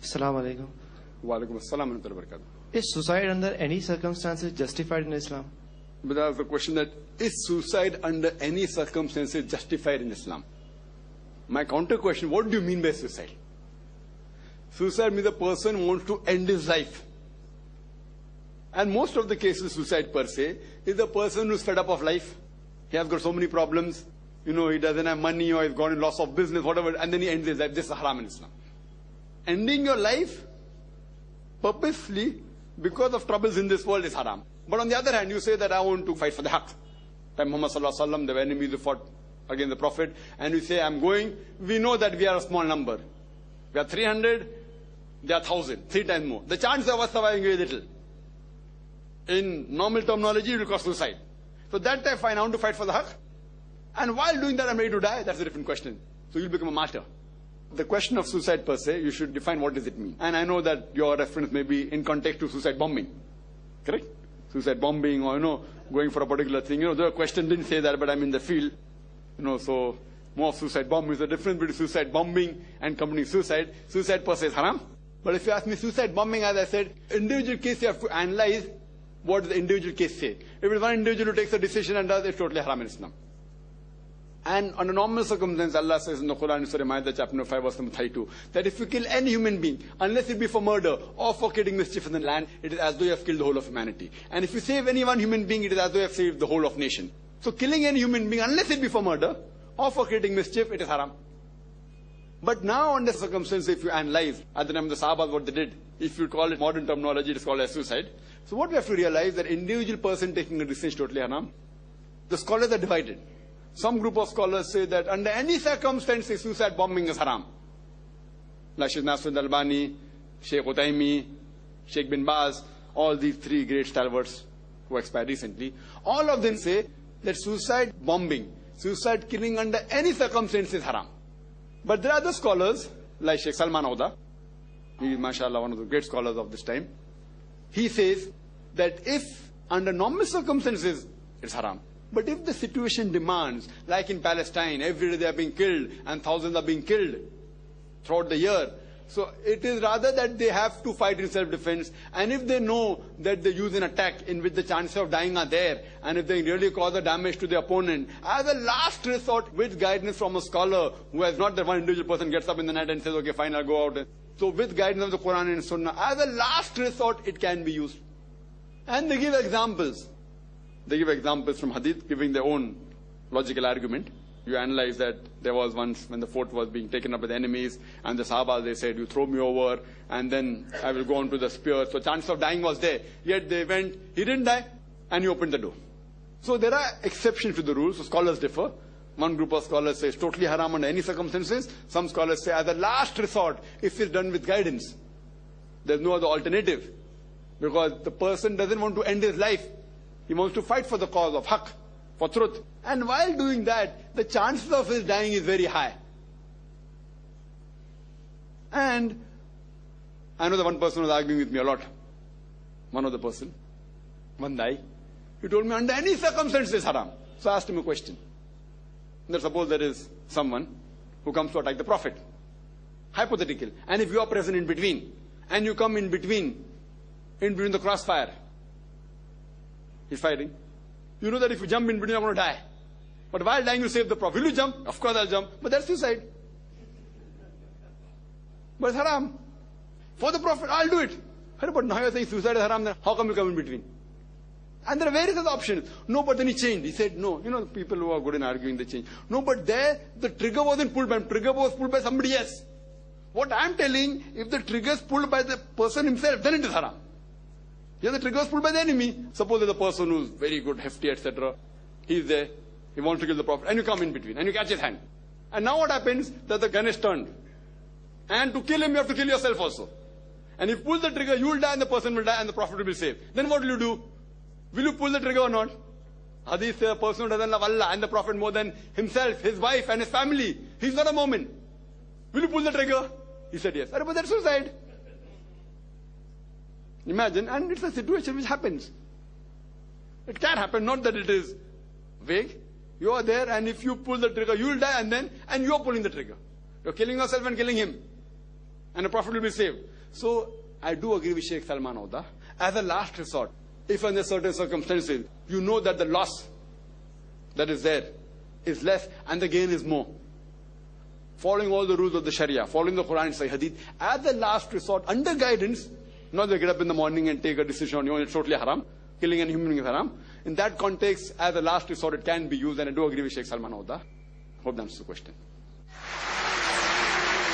Assalamu'alaikum. Wabarokaatuh. Is suicide under any circumstances justified in Islam? But that's the question, that is suicide under any circumstances justified in Islam? My counter question, what do you mean by suicide? Suicide means a person wants to end his life. And most of the cases, suicide per se, is the person who's fed up of life. He has got so many problems. He doesn't have money, or he's got in loss of business, whatever, and then he ends his life. This is haram in Islam. Ending your life purposely because of troubles in this world is haram. But on the other hand, you say that I want to fight for the haqq. Time Muhammad sallallahu alaihi wasallam, the enemies who fought against the Prophet, and you say, I'm going, we know that we are a small number. We are 300, they are 1,000, 3 times more. The chance of us surviving is little. In normal terminology, it will cause suicide. So that time, fine, I want to fight for the haqq. And while doing that, I'm ready to die. That's a different question. So you'll become a martyr. The question of suicide per se, you should define what does it mean. And I know that your reference may be in context to suicide bombing. Correct? Suicide bombing, or going for a particular thing. The question didn't say that, but I'm in the field. So more suicide bombing is the difference between suicide bombing and committing suicide. Suicide per se is haram. But if you ask me suicide bombing, as I said, individual case you have to analyze what does the individual case say. If it's one individual who takes a decision and does it, it's totally haram in Islam. And under normal circumstances, Allah says in the Quran, Surah Ma'idah, chapter number 5, verse number 32, that if you kill any human being, unless it be for murder or for creating mischief in the land, it is as though you have killed the whole of humanity. And if you save any one human being, it is as though you have saved the whole of nation. So killing any human being, unless it be for murder or for creating mischief, it is haram. But now under circumstances, if you analyze, at the time of the Sahabas, what they did, if you call it modern terminology, it is called as suicide. So what we have to realize, that individual person taking a decision is totally haram. The scholars are divided. Some group of scholars say that under any circumstances, suicide bombing is haram. Like Sheikh Nasruddin Albani, Sheikh Uthaymeen, Sheikh bin Baz, all these 3 great stalwarts who expired recently, all of them say that suicide bombing, suicide killing under any circumstances is haram. But there are other scholars, like Sheikh Salman Auda, he is, mashallah, one of the great scholars of this time. He says that if under normal circumstances, it's haram. But if the situation demands, like in Palestine, every day they are being killed and thousands are being killed throughout the year. So it is rather that they have to fight in self-defense. And if they know that they use an attack in which the chances of dying are there, and if they really cause a damage to the opponent, as a last resort, with guidance from a scholar who has not that one individual person gets up in the night and says, okay, fine, I'll go out. So with guidance of the Quran and Sunnah, as a last resort, it can be used. And they give examples. They give examples from Hadith, giving their own logical argument. You analyze that there was once when the fort was being taken up by the enemies, and the Sahaba, they said, you throw me over, and then I will go on to the spear. So chance of dying was there. Yet they went, he didn't die, and he opened the door. So there are exceptions to the rule, so scholars differ. One group of scholars say it's totally haram under any circumstances. Some scholars say as a last resort, if it's done with guidance. There's no other alternative. Because the person doesn't want to end his life. He wants to fight for the cause of haqq, for truth. And while doing that, the chances of his dying is very high. And I know that one person was arguing with me a lot. One other person, one guy, he told me under any circumstances it's haram. So I asked him a question. Now suppose there is someone who comes to attack the Prophet. Hypothetical. And if you are present in between, and you come in between the crossfire, he's fighting. You know that if you jump in between, you're going to die. But while dying, you save the Prophet. Will you jump? Of course I'll jump. But that's suicide. But it's haram. For the Prophet, I'll do it. But now you're saying suicide is haram, then how come you come in between? And there are various other options. No, but then he changed. He said, no. The people who are good in arguing, they change. No, but there, the trigger wasn't pulled by him. Trigger was pulled by somebody else. What I'm telling, if the trigger is pulled by the person himself, then it is haram. Here the trigger is pulled by the enemy. Suppose there's a person who's very good, hefty, etc. He's there. He wants to kill the Prophet. And you come in between. And you catch his hand. And now what happens? That the gun is turned. And to kill him, you have to kill yourself also. And if you pull the trigger, you will die and the person will die and the Prophet will be saved. Then what will you do? Will you pull the trigger or not? Hadith says a person who doesn't love Allah and the Prophet more than himself, his wife and his family, he's not a moment. Will you pull the trigger? He said yes. But that's suicide. Imagine, and it's a situation which happens. It can happen, not that it is vague. You are there, and if you pull the trigger, you will die, and you are pulling the trigger. You're killing yourself and killing him. and the Prophet will be saved. So, I do agree with Sheikh Salman Auda. As a last resort, if under certain circumstances, you know that the loss that is there is less and the gain is more, following all the rules of the Sharia, following the Quran and Sahih Hadith, as a last resort, under guidance, not to get up in the morning and take a decision on your own, it's totally haram. Killing an human being is haram. In that context, as a last resort, it can be used, and I do agree with Sheikh Salman Auda. Hope that answers the question.